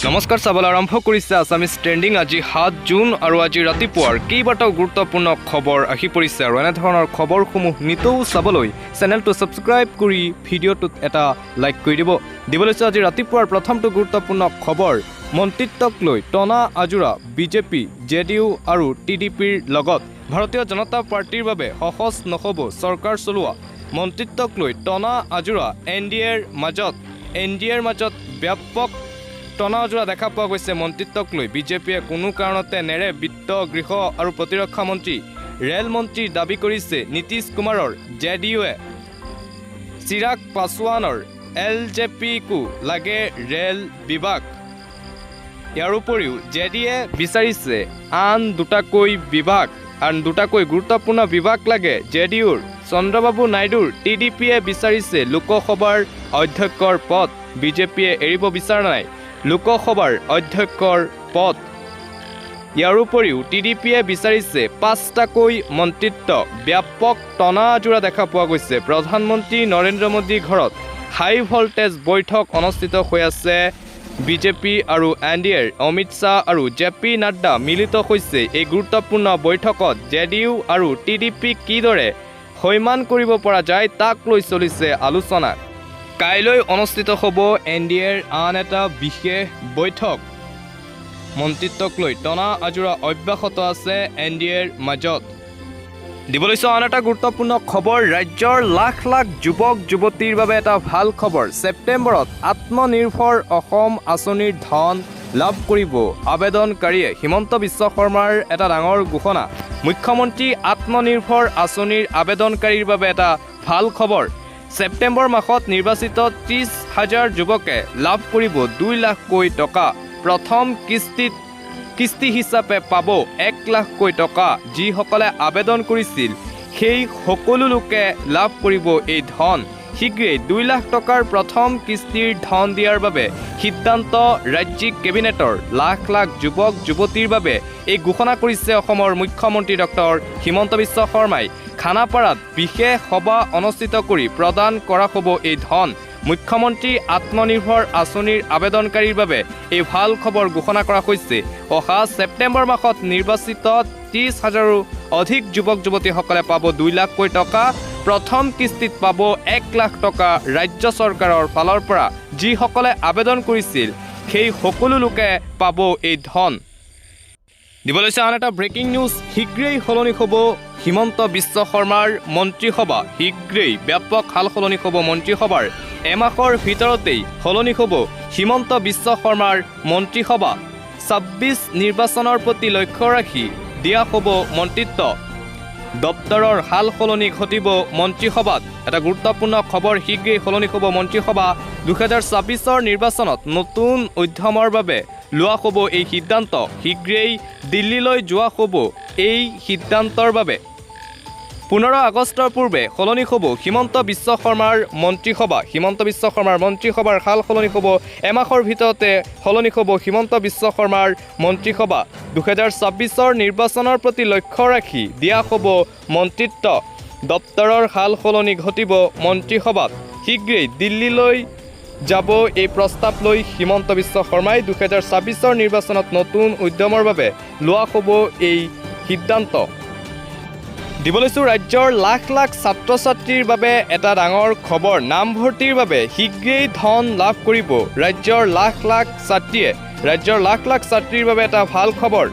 নমস্কাৰ চাবলৈ আৰম্ভ কৰিছে আছামিজ ট্ৰেণ্ডিং। আজি 7 জুন আৰু আজি ৰাতিপুৱাৰ কেইবাটাও গুৰুত্বপূৰ্ণ খবৰ আহি পৰিছে আৰু এনেধৰণৰ খবৰসমূহ নিতৌ চাবলৈ চেনেলটো ছাবস্ক্ৰাইব কৰি ভিডিঅ'টোত এটা লাইক কৰি দিব লৈছে। আজি ৰাতিপুৱাৰ প্ৰথমটো গুৰুত্বপূৰ্ণ খবৰ, মন্ত্ৰিত্বক লৈ টনা আজোৰা বিজেপি, জেডিইউ আৰু টিডিপিৰ লগত। ভাৰতীয় জনতা পাৰ্টিৰ বাবে সহজ নহ'ব চৰকাৰ চলোৱা। মন্ত্ৰিত্বক লৈ টনা আজোৰা এনডিএৰ মাজত ব্যাপক টনা আজোৰা দেখা পোৱা গৈছে। মন্ত্ৰিত্বক লৈ বিজেপিয়ে কোনো কাৰণতে নেৰে বিত্ত, গৃহ আৰু প্ৰতিৰক্ষা মন্ত্ৰী, ৰেল মন্ত্ৰীৰ দাবী কৰিছে নীতিশ কুমাৰৰ জেডিইউৱে। চিৰাগ পাছোৱানৰ এলজেপিকো লাগে ৰেল বিভাগ। ইয়াৰ উপৰিও জেডিয়ে বিচাৰিছে আন দুটাকৈ গুৰুত্বপূৰ্ণ বিভাগ লাগে জেডিইউৰ। চন্দ্ৰবাবু নাইডুৰ টিডিপিয়ে বিচাৰিছে লোকসভাৰ অধ্যক্ষৰ পদ। বিজেপিয়ে এৰিব বিচৰা নাই লোকসভাৰ অধ্যক্ষৰ পদ। ইয়াৰ উপৰিও টিডিপিয়ে বিচাৰিছে 5টাকৈ মন্ত্ৰিত্ব। ব্যাপক টনা আজোৰা দেখা পোৱা গৈছে। প্ৰধানমন্ত্ৰী নৰেন্দ্ৰ মোদীৰ ঘৰত হাই ভল্টেজ বৈঠক অনুষ্ঠিত হৈ আছে। বিজেপি আৰু এনডিএৰ অমিত শ্বাহ আৰু জেপি নাড্ডা মিলিত হৈছে এই গুৰুত্বপূৰ্ণ বৈঠকত। জেডিইউ আৰু টিডিপিক কিদৰে সৈমান কৰিব পৰা যায় তাক লৈ চলিছে আলোচনা। কাইলৈ অনুষ্ঠিত হ'ব এনডিএৰ আন এটা বিশেষ বৈঠক। মন্ত্ৰিত্বক লৈ টনা আজোৰা অব্যাহত আছে এনডিএৰ মাজত। দিবলৈছোঁ আন এটা গুৰুত্বপূৰ্ণ খবৰ, ৰাজ্যৰ লাখ লাখ যুৱক যুৱতীৰ বাবে এটা ভাল খবৰ। ছেপ্টেম্বৰত আত্মনিৰ্ভৰ অসম আঁচনিৰ ধন লাভ কৰিব আবেদনকাৰীয়ে। হিমন্ত বিশ্ব শৰ্মাৰ এটা ডাঙৰ ঘোষণা। মুখ্যমন্ত্ৰী আত্মনিৰ্ভৰ আঁচনিৰ আবেদনকাৰীৰ বাবে এটা ভাল খবৰ। ছেপ্টেম্বৰ মাহত নিৰ্বাচিত 30,000 যুৱকে লাভ কৰিব 2 লাখকৈ টকা। প্ৰথম কিস্তি হিচাপে পাব 1 লাখকৈ টকা। যিসকলে আবেদন কৰিছিল সেই সকলো লোকে লাভ কৰিব এই ধন। শীঘ্ৰেই 2 লাখ টকাৰ প্ৰথম কিস্তিৰ ধন দিয়াৰ বাবে সিদ্ধান্ত ৰাজ্যিক কেবিনেটৰ। লাখ লাখ যুৱক যুৱতীৰ বাবে এই ঘোষণা কৰিছে অসমৰ মুখ্যমন্ত্ৰী ডক্টৰ হিমন্ত বিশ্ব শৰ্মাই। খানাপাৰাত বিশেষ সভা অনুষ্ঠিত কৰি প্ৰদান কৰা হ'ব এই ধন। মুখ্যমন্ত্ৰী আত্মনিৰ্ভৰ আঁচনিৰ আবেদনকাৰীৰ বাবে এই ভাল খবৰ ঘোষণা কৰা হৈছে। অহা ছেপ্টেম্বৰ মাহত নিৰ্বাচিত 30,000ৰো অধিক যুৱক যুৱতীসকলে পাব 2 লাখকৈ টকা। প্ৰথম কিস্তিত পাব 1 লাখ টকা ৰাজ্য চৰকাৰৰ ফালৰ পৰা। যিসকলে আবেদন কৰিছিল সেই সকলো লোকে পাব এই ধন। দিবলৈছে আন এটা ব্ৰেকিং নিউজ, শীঘ্ৰেই সলনি হ'ব হিমন্ত বিশ্ব শৰ্মাৰ মন্ত্ৰীসভা। শীঘ্ৰেই ব্যাপক সাল সলনি হ'ব মন্ত্ৰীসভাৰ। এমাহৰ ভিতৰতেই সলনি হ'ব হিমন্ত বিশ্ব শৰ্মাৰ মন্ত্ৰীসভা। 26 নিৰ্বাচনৰ প্ৰতি লক্ষ্য ৰাখি দিয়া হ'ব মন্ত্ৰিত্ব। দপ্তৰৰ সাল সলনি ঘটিব মন্ত্ৰীসভাত। এটা গুৰুত্বপূৰ্ণ খবৰ, শীঘ্ৰেই সলনি হ'ব মন্ত্ৰীসভা। 2024 নিৰ্বাচনত নতুন উদ্যমৰ বাবে লোৱা হ'ব এই সিদ্ধান্ত। শীঘ্ৰেই দিল্লীলৈ যোৱা হ'ব এই সিদ্ধান্তৰ বাবে। 15 আগষ্টৰ পূৰ্বে সলনি হ'ব হিমন্ত বিশ্ব শৰ্মাৰ মন্ত্ৰীসভা। হিমন্ত বিশ্ব শৰ্মাৰ মন্ত্ৰীসভাৰ সাল সলনি হ'ব। এমাহৰ ভিতৰতে সলনি হ'ব হিমন্ত বিশ্ব শৰ্মাৰ মন্ত্ৰীসভা। 2024 নিৰ্বাচনৰ প্ৰতি লক্ষ্য ৰাখি দিয়া হ'ব মন্ত্ৰিত্ব। দপ্তৰৰ সাল সলনি ঘটিব মন্ত্ৰীসভাত। শীঘ্ৰেই দিল্লীলৈ যাব এই প্ৰস্তাৱ লৈ হিমন্ত বিশ্ব শৰ্মাই। 2024 নিৰ্বাচনত নতুন উদ্যমৰ বাবে লোৱা হ'ব এই সিদ্ধান্ত। দিবলৈছোঁ ৰাজ্যৰ লাখ লাখ ছাত্ৰ ছাত্ৰীৰ বাবে এটা ডাঙৰ খবৰ। নামভৰ্তিৰ বাবে শীঘ্ৰেই ধন লাভ কৰিব ৰাজ্যৰ লাখ লাখ ছাত্ৰীয়ে। ৰাজ্যৰ লাখ লাখ ছাত্ৰীৰ বাবে এটা ভাল খবৰ।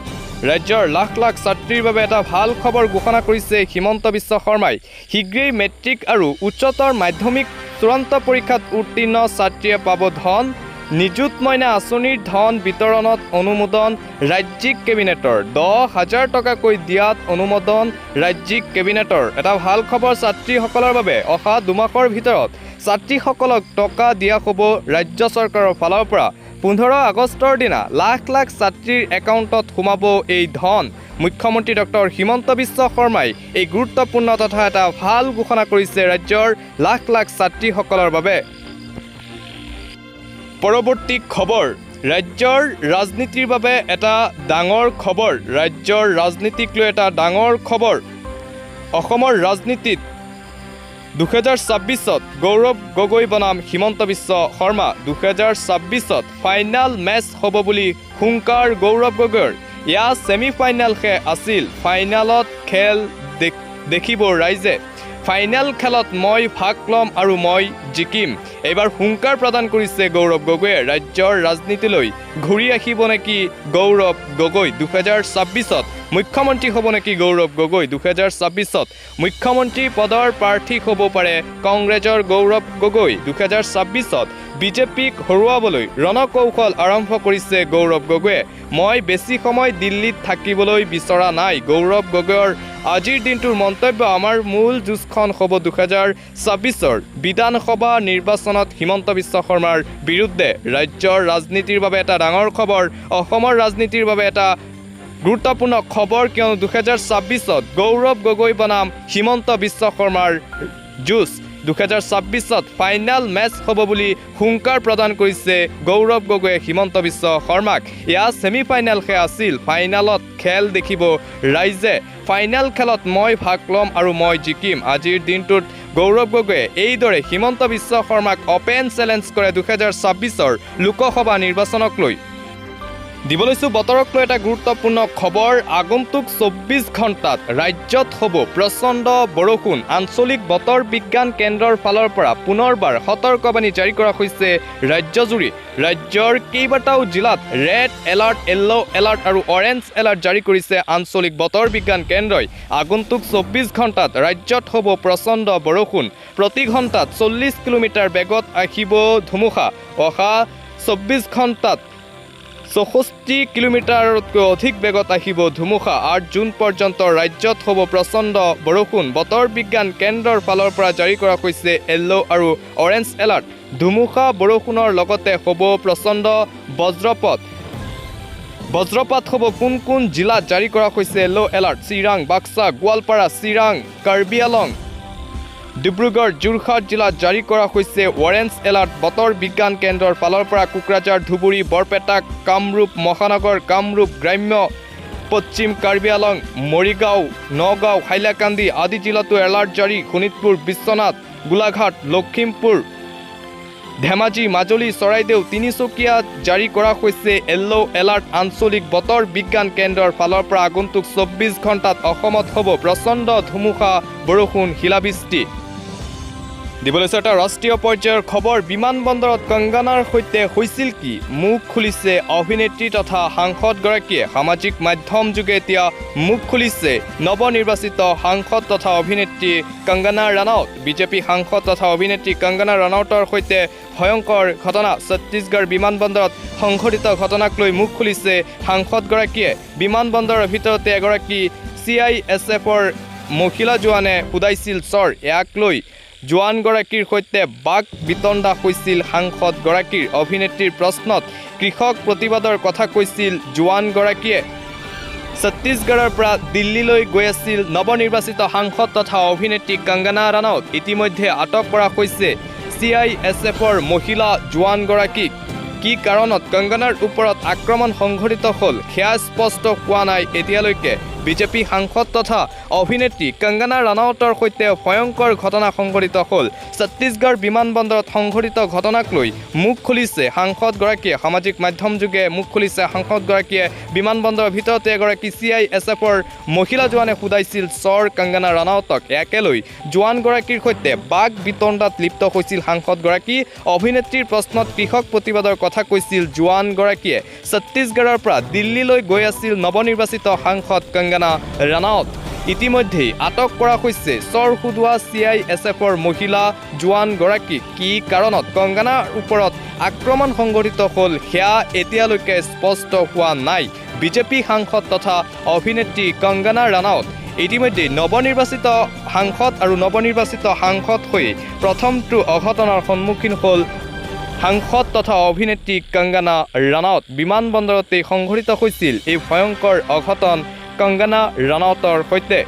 ৰাজ্যৰ লাখ লাখ ছাত্ৰীৰ বাবে এটা ভাল খবৰ ঘোষণা কৰিছে হিমন্ত বিশ্ব শৰ্মাই। শীঘ্ৰেই মেট্ৰিক আৰু উচ্চতৰ মাধ্যমিক চূড়ান্ত পৰীক্ষাত উত্তীৰ্ণ ছাত্ৰীয়ে পাব ধন। নিযুত মইনা আঁচনিৰ ধন বিতৰণত অনুমোদন ৰাজ্যিক কেবিনেটৰ। 10,000 টকাকৈ দিয়াত অনুমোদন ৰাজ্যিক কেবিনেটৰ। এটা ভাল খবৰ ছাত্ৰীসকলৰ বাবে। অহা 2 মাহৰ ভিতৰত ছাত্ৰীসকলক টকা দিয়া হ'ব ৰাজ্য চৰকাৰৰ ফালৰ পৰা। 15 আগষ্টৰ দিনা লাখ লাখ ছাত্ৰীৰ একাউণ্টত সোমাব এই ধন। মুখ্যমন্ত্ৰী ডক্টৰ হিমন্ত বিশ্ব শৰ্মাই এই গুৰুত্বপূৰ্ণ তথা এটা ভাল ঘোষণা কৰিছে ৰাজ্যৰ লাখ লাখ ছাত্ৰীসকলৰ বাবে। পৰৱৰ্তী খবৰ, ৰাজ্যৰ ৰাজনীতিৰ বাবে এটা ডাঙৰ খবৰ। ৰাজ্যৰ ৰাজনীতিক লৈ এটা ডাঙৰ খবৰ। অসমৰ ৰাজনীতিত 2026 গৌৰৱ গগৈ বনাম হিমন্ত বিশ্ব শৰ্মা 2026 ফাইনাল মেচ হ'ব বুলি হুংকাৰ গৌৰৱ গগৈৰ ইয়া ছেমি ফাইনেলহে আছিল ফাইনেলত খেল দেখিব ৰাইজে ফাইনেল খেলত মই ভাগ ল'ম আৰু মই জিকিম এবাৰ হুংকাৰ প্ৰদান কৰিছে গৌৰৱ গগৈয়ে ৰাজ্যৰ ৰাজনীতিলৈ ঘূৰি আহিব নেকি গৌৰৱ গগৈ 2026 মুখ্যমন্ত্ৰী হ'ব নেকি গৌৰৱ গগৈ 2026 মুখ্যমন্ত্ৰী পদৰ প্ৰাৰ্থী হ'ব পাৰে কংগ্ৰেছৰ গৌৰৱ গগৈ 2026 বিজেপিক হৰুৱাবলৈ ৰণকৌশল আৰম্ভ কৰিছে গৌৰৱ গগৈয়ে মই বেছি সময় দিল্লীত থাকিবলৈ বিচৰা নাই গৌৰৱ গগৈৰ আজিৰ দিনটোৰ মন্তব্য আমাৰ মূল যুঁজখন হ'ব 2026 বিধানসভা নিৰ্বাচনত হিমন্ত বিশ্ব শৰ্মাৰ বিৰুদ্ধে ৰাজ্যৰ ৰাজনীতিৰ বাবে এটা ডাঙৰ খবৰ অসমৰ ৰাজনীতিৰ বাবে এটা গুৰুত্বপূৰ্ণ খবৰ কিয়নো 2026 গৌৰৱ গগৈ বনাম হিমন্ত বিশ্ব শৰ্মাৰ যুঁজ 2026 ফাইনেল মেচ হ'ব বুলি হুংকাৰ প্ৰদান কৰিছে গৌৰৱ গগৈয়ে হিমন্ত বিশ্ব শৰ্মাক ইয়া ছেমি ফাইনেলহে আছিল ফাইনেলত খেল দেখিব ৰাইজে ফাইনেল খেলত মই ভাগ ল'ম আৰু মই জিকিম আজিৰ দিনটোত গৌৰৱ গগৈয়ে এইদৰে হিমন্ত বিশ্ব শৰ্মাক অপেন চেলেঞ্জ কৰে 2026 লোকসভা নিৰ্বাচনক লৈ দিবলৈছো বতৰক লৈ এটা গুৰুত্বপূৰ্ণ খবৰ আগন্তুক 24 ঘণ্টাত ৰাজ্যত হ'ব প্ৰচণ্ড বৰষুণ আঞ্চলিক বতৰ বিজ্ঞান কেন্দ্ৰৰ ফালৰ পৰা পুনৰবাৰ সতৰ্কবাণী জাৰি কৰা হৈছে ৰাজ্যজুৰি ৰাজ্যৰ কেইবাটাও জিলাত ৰেড এলাৰ্ট য়েল্লো এলাৰ্ট আৰু অৰেঞ্জ এলাৰ্ট জাৰি কৰিছে আঞ্চলিক বতৰ বিজ্ঞান কেন্দ্ৰই আগন্তুক 24 ঘণ্টাত ৰাজ্যত হ'ব প্ৰচণ্ড বৰষুণ প্ৰতি ঘণ্টাত 40 কিলোমিটাৰ বেগত আহিব ধুমুহা অহা 24 ঘণ্টাত 64 কিলোমিটাৰতকৈ অধিক বেগত আহিব ধুমুহা 8 জুন পৰ্যন্ত ৰাজ্যত হ'ব প্ৰচণ্ড বৰষুণ বতৰ বিজ্ঞান কেন্দ্ৰৰ ফালৰ পৰা জাৰি কৰা হৈছে য়েল্লো আৰু অৰেঞ্জ এলাৰ্ট ধুমুহা বৰষুণৰ লগতে হ'ব প্ৰচণ্ড বজ্ৰপাত হ'ব কোন জিলাত জাৰি কৰা হৈছে য়েল্লো এলাৰ্ট চিৰাং বাক্সা গোৱালপাৰা চিৰাং কাৰ্বি আলং ডিব্ৰুগড় যোৰহাট জিলাত জাৰি কৰা হৈছে অৰেঞ্জ এলাৰ্ট বতৰ বিজ্ঞান কেন্দ্ৰৰ ফালৰ পৰা কোকৰাঝাৰ ধুবুৰী বৰপেটা কামৰূপ মহানগৰ কামৰূপ গ্ৰাম্য পশ্চিম কাৰ্বি আলং মৰিগাঁও নগাঁও হাইলাকান্দি আদি জিলাতো এলাৰ্ট জাৰি শোণিতপুৰ বিশ্বনাথ গোলাঘাট লখিমপুৰ ধেমাজি মাজুলী চৰাইদেউ তিনিচুকীয়াত জাৰি কৰা হৈছে য়েল্লো এলাৰ্ট আঞ্চলিক বতৰ বিজ্ঞান কেন্দ্ৰৰ ফালৰ পৰা আগন্তুক 24 ঘণ্টাত অসমত হ'ব প্ৰচণ্ড ধুমুহা বৰষুণ শিলাবৃষ্টি দিবলৈছে এটা ৰাষ্ট্ৰীয় পৰ্যায়ৰ খবৰ বিমানবন্দৰত কংগনাৰ সৈতে হৈছিল কি মুখ খুলিছে অভিনেত্ৰী তথা সাংসদগৰাকীয়ে সামাজিক মাধ্যম যোগে এতিয়া মুখ খুলিছে নৱনিৰ্বাচিত সাংসদ তথা অভিনেত্ৰী কংগনা ৰানাউত বিজেপি সাংসদ তথা অভিনেত্ৰী কংগনা ৰানাউতৰ সৈতে ভয়ংকৰ ঘটনা ছত্তীশগড় বিমানবন্দৰত সংঘটিত ঘটনাক লৈ মুখ খুলিছে সাংসদগৰাকীয়ে বিমানবন্দৰৰ ভিতৰতে এগৰাকী CISFৰ মহিলা জোৱানে ফুদাইছিল চৰ ইয়াক লৈ জোৱানগৰাকীৰ সৈতে বাক বিতণ্ডা হৈছিল সাংসদগৰাকীৰ অভিনেত্ৰীৰ প্ৰশ্নত কৃষক প্ৰতিবাদৰ কথা কৈছিল জোৱানগৰাকীয়ে ছত্তীশগড়ৰ পৰা দিল্লীলৈ গৈ আছিল নৱনিৰ্বাচিত সাংসদ তথা অভিনেত্ৰী কংগনা ৰানাউত ইতিমধ্যে আটক কৰা হৈছে CISFৰ মহিলা জোৱানগৰাকীক কি কাৰণত কংগনাৰ ওপৰত আক্ৰমণ সংঘটিত হ'ল সেয়া স্পষ্ট হোৱা নাই এতিয়ালৈকে বিজেপি সাংসদ তথা অভিনেত্ৰী কংগনা ৰানাউতৰ সৈতে ভয়ংকৰ ঘটনা সংঘটিত হ'ল ছত্তীশগড় বিমানবন্দৰত সংঘটিত ঘটনাক লৈ মুখ খুলিছে সাংসদগৰাকীয়ে সামাজিক মাধ্যম যোগে মুখ খুলিছে সাংসদগৰাকীয়ে বিমানবন্দৰৰ ভিতৰতে এগৰাকী CISFৰ মহিলা জোৱানে ফুদাইছিল চৰ কংগনা ৰানাউতক ইয়াকে লৈ জোৱানগৰাকীৰ সৈতে বাক বিতণ্ডাত লিপ্ত হৈছিল সাংসদগৰাকী অভিনেত্ৰীৰ প্ৰশ্নত কৃষক প্ৰতিবাদৰ কথা কৈছিল জোৱানগৰাকীয়ে ছত্তীশগড়ৰ পৰা দিল্লীলৈ গৈ আছিল নৱনিৰ্বাচিত সাংসদ কংগনা ৰানাউত ইতিমধ্যে আটক কৰা হৈছে চৰ খুদুৱা CISFৰ মহিলা জোৱানগৰাকী কি কাৰণত কংগনাৰ ওপৰত আক্ৰমণ সংঘটিত হ'ল সেয়া এতিয়ালৈকে স্পষ্ট হোৱা নাই বিজেপি সাংসদ তথা অভিনেত্ৰী কংগনা ৰানাউত ইতিমধ্যে নৱনিৰ্বাচিত সাংসদ আৰু নৱনিৰ্বাচিত সাংসদ হৈ প্ৰথমটো অঘটনৰ সন্মুখীন হ'ল সাংসদ তথা অভিনেত্ৰী কংগনা ৰানাউত বিমানবন্দৰতে সংঘটিত হৈছিল এই ভয়ংকৰ অঘটন কংগনা ৰানাউতৰ সৈতে